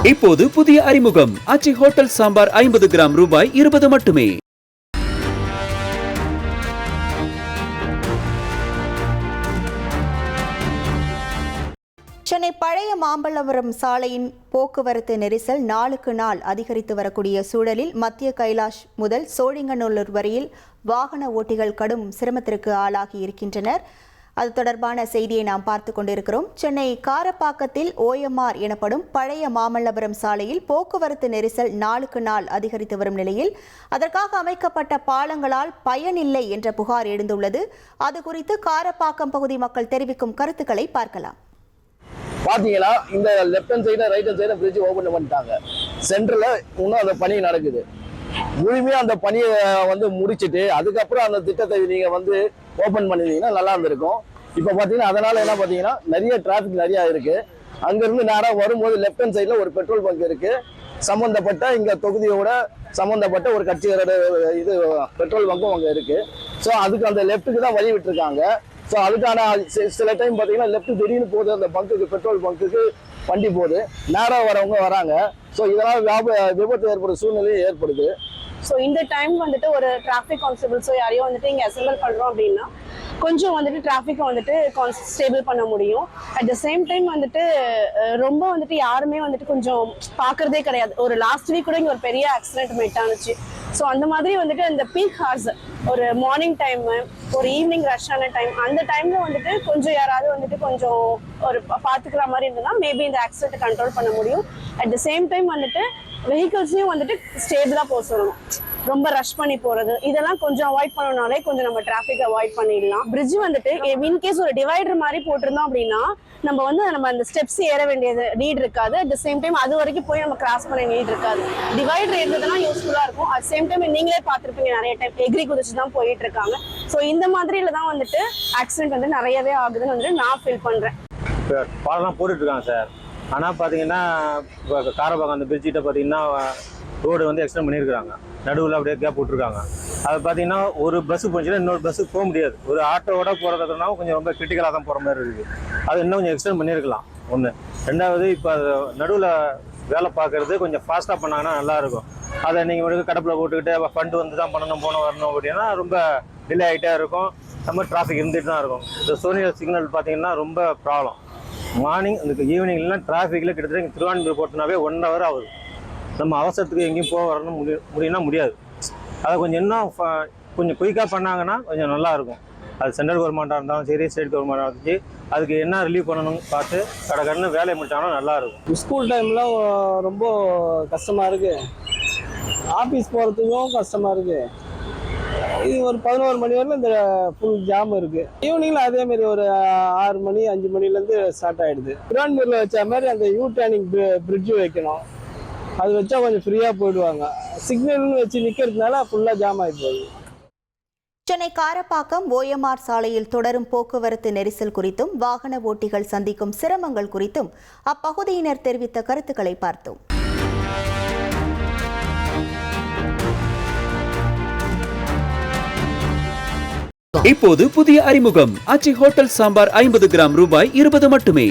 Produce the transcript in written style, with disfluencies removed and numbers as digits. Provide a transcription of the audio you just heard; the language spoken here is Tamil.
இப்போது புதிய அறிமுகம் ஆச்சி ஹோட்டல் சாம்பார் 50 கிராம் ரூபாய் 20 மட்டுமே. சென்னை பழைய மாம்பழபுரம் சாலையின் போக்குவரத்து நெரிசல் நாளுக்கு நாள் அதிகரித்து வரக்கூடிய சூழலில் மத்திய கைலாஷ் முதல் சோழிங்கநல்லூர் வரையில் வாகன ஓட்டிகள் கடும் சிரமத்திற்கு ஆளாகி இருக்கின்றனர். அது தொடர்பான செய்தியை நாம் பார்த்து கொண்டிருக்கிறோம். சென்னை காரப்பாக்கத்தில் OMR எனப்படும் பழைய மாமல்லபுரம் சாலையில் போக்குவரத்து நெரிசல் நாளுக்கு நாள் அதிகரித்து வரும் நிலையில் அதற்காக அமைக்கப்பட்ட பாலங்களால் பயனில்லை என்ற புகார் எழுந்துள்ளது. அது குறித்து காரப்பாக்கம் பகுதி மக்கள் தெரிவிக்கும் கருத்துக்களை பார்க்கலாம். பாத்தீங்களா, இந்த left hand side right hand side bridge open பண்ணிட்டாங்க. சென்டர்ல இன்னும் அந்த பணி நடக்குது. முழுமையா அந்த பணியை முடிச்சுட்டு அதுக்கப்புறம் அந்த திட்டத்தை நீங்க ஓபன் பண்ணிருந்தீங்கன்னா நல்லா இருந்திருக்கும். இப்ப பாத்தீங்கன்னா அதனால என்ன பாத்தீங்கன்னா நிறைய டிராபிக் நிறைய இருக்கு. அங்க இருந்து நேரா வரும்போது லெஃப்ட் ஹேண்ட் சைட்ல ஒரு பெட்ரோல் பங்க் இருக்கு. சம்பந்தப்பட்ட இங்க தொகுதியோட சம்பந்தப்பட்ட ஒரு கட்சியோட இது பெட்ரோல் பங்கும் அங்க இருக்கு. ஸோ அதுக்கு அந்த லெஃப்ட்டுக்கு தான் வழி விட்டுருக்காங்க. ஸோ அதுக்கான சில டைம் பார்த்தீங்கன்னா லெஃப்ட் திடீர்னு போகுது, அந்த பங்குக்கு பெட்ரோல் பங்குக்கு வண்டி போகுது, நேராக வரவங்க வராங்க. ஸோ இதனால் விபத்து ஏற்படுற சூழ்நிலையும் ஏற்படுது. ஸோ இந்த டைம் ஒரு டிராஃபிக் கான்ஸ்டபிள்ஸோ யாரையும் இங்கே அசெம்பிள் பண்ணுறோம் அப்படின்னா கொஞ்சம் டிராஃபிக்கை ஸ்டேபிள் பண்ண முடியும். அட் த சேம் டைம் ரொம்ப யாருமே கொஞ்சம் பார்க்கறதே கிடையாது. ஒரு லாஸ்ட் வீக் கூட இங்கே ஒரு பெரிய ஆக்சிடென்ட் மெட் ஆனிச்சு. ஸோ அந்த மாதிரி அந்த பீக் ஹார்ஸ் ஒரு மார்னிங் டைமு ஒரு ஈவினிங் ரஷ்ஷான டைம், அந்த டைம்ல கொஞ்சம் யாராவது கொஞ்சம் ஒரு பார்த்துக்கிற மாதிரி இருந்ததுன்னா மேபி இந்த ஆக்சிடென்ட் கண்ட்ரோல் பண்ண முடியும். அட் த சேம் டைம் வெஹிக்கிள்ஸையும் ஸ்டேபிளா போக சொல்லணும். ரொம்ப ரஷ் பண்ணி போறது இதெல்லாம் கொஞ்சம் அவாய்ட் பண்ணனாலே கொஞ்சம் நம்ம டிராஃபிக் அவாய்ட் பண்ணிடலாம். பிரிட்ஜ் இன்கேஸ் ஒரு டிவைடர் மாதிரி போட்டிருந்தோம் அப்படின்னா நம்ம அந்த ஸ்டெப்ஸ் ஏற வேண்டியது நீட் இருக்காது. அட் த சேம் டைம் அது வரைக்கும் போய் நம்ம கிராஸ் பண்ண நீட் இருக்காது. டிவைடர் இருந்ததுன்னா யூஸ்ஃபுல்லா இருக்கும். அட் சேம் டைம் நீங்களே பார்த்துருப்பீங்க நிறைய டைம் எக்ரி குதிச்சு தான் போயிட்டு இருக்காங்க. ஸோ இந்த மாதிரில தான் ஆக்சிடென்ட் நிறையவே ஆகுதுன்னு நான் ஃபீல் பண்றேன். பாலம்லாம் போட்டுட்டு இருக்காங்க சார். ஆனால் பார்த்தீங்கன்னா காரப்பாக்கம் அந்த பிரிட்ஜிட்ட பார்த்தீங்கன்னா ரோடு எக்ஸ்டெண்ட் பண்ணியிருக்காங்க. நடுவில் அப்படியே கேப் விட்டுருக்காங்க. அது பார்த்தீங்கன்னா ஒரு பஸ்ஸு போச்சுன்னா இன்னொரு பஸ்ஸுக்கு போக முடியாது. ஒரு ஆட்டோவோட போகிறதுனா கொஞ்சம் ரொம்ப கிரிட்டிக்கலாக தான் போகிற மாதிரி இருக்குது. அது இன்னும் கொஞ்சம் எக்ஸ்டெண்ட் பண்ணியிருக்கலாம் ஒன்று. ரெண்டாவது இப்போ அது நடுவில் வேலை பார்க்குறது கொஞ்சம் ஃபாஸ்ட்டாக பண்ணாங்கன்னா நல்லாயிருக்கும். அதை நீங்கள் கடப்பில் போட்டுக்கிட்டு ஃபண்டு தான் பண்ணணும் வரணும் அப்படின்னா ரொம்ப டிலே ஆகிட்டே இருக்கும். நம்ம டிராஃபிக் இருந்துகிட்டு தான் இருக்கும். இந்த சோனியா சிக்னல் பார்த்தீங்கன்னா ரொம்ப ப்ராப்ளம். மார்னிங் இந்த ஈவினிங்லாம் டிராஃபிக்கில் கிட்டத்தட்ட திருவான்மூர் போகிறதுனாவே 1 hour ஆகுது. நம்ம அவசரத்துக்கு எங்கேயும் போக வரணும் முடியும்னா முடியாது. அதை கொஞ்சம் இன்னும் கொஞ்சம் குயிக்காக பண்ணாங்கன்னா கொஞ்சம் நல்லாயிருக்கும். அது சென்ட்ரல் கவர்மெண்ட்டாக இருந்தாலும் சரி, ஸ்டேட் கவர்மெண்ட்டாக இருந்தாலும் சரி, அதுக்கு என்ன ரிலீவ் பண்ணணும்னு பார்த்து கடற்கடன்னு வேலையை முடிச்சாங்கன்னா நல்லாயிருக்கும். ஸ்கூல் டைம்லாம் ரொம்ப கஷ்டமாக இருக்குது. ஆஃபீஸ் போகிறதுக்கும் கஷ்டமாக இருக்குது. இது ஒரு 11 மணி வரைக்கும் இந்த ஃபுல் ஜாம் இருக்குது. ஈவினிங்கில் அதேமாரி ஒரு 6 மணி 5 மணிலேருந்து ஸ்டார்ட் ஆகிடுது. திருவான்மூரில் வச்ச மாதிரி அந்த யூ டர்னிங் பிரிட்ஜு வைக்கணும். அது வச்சா கொஞ்சம் ஃப்ரீயாக போயிடுவாங்க. சிக்னல்னு வச்சு நிற்கிறதுனால ஃபுல்லாக ஜாம் ஆகி போகுது. சென்னை காரப்பாக்கம் OMR சாலையில் தொடரும் போக்குவரத்து நெரிசல் குறித்தும் வாகன ஓட்டிகள் சந்திக்கும் சிரமங்கள் குறித்தும் அப்பகுதியினர் தெரிவித்த கருத்துக்களை பார்த்தோம். இப்போது புதிய அறிமுகம் ஆச்சி ஹோட்டல் சாம்பார் 50 கிராம் ரூபாய் 20 மட்டுமே.